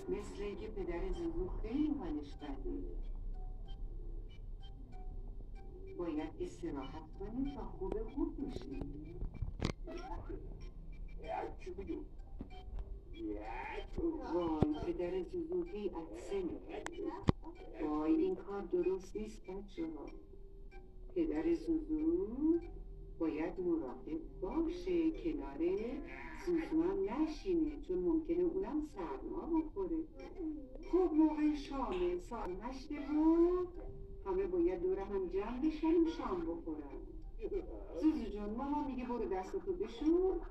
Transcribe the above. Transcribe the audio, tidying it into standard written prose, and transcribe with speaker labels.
Speaker 1: مثل اینکه پدر زوزو خیلی حالش بده. باید استراحت کنی تا خوب بشی. وای پدر زوزو هی عطسه می‌کنه. وای این کار درست نیست بچه ها. پدر زوزو باید مراقب باشه کنار زوزو هم نشینه، چون ممکنه اونم سرما بخوره. خب موقع شامه سال نشته بود همه باید دور هم جمع بشن و شام بخورن. زوزو جون ماما میگه برو دستتو بشور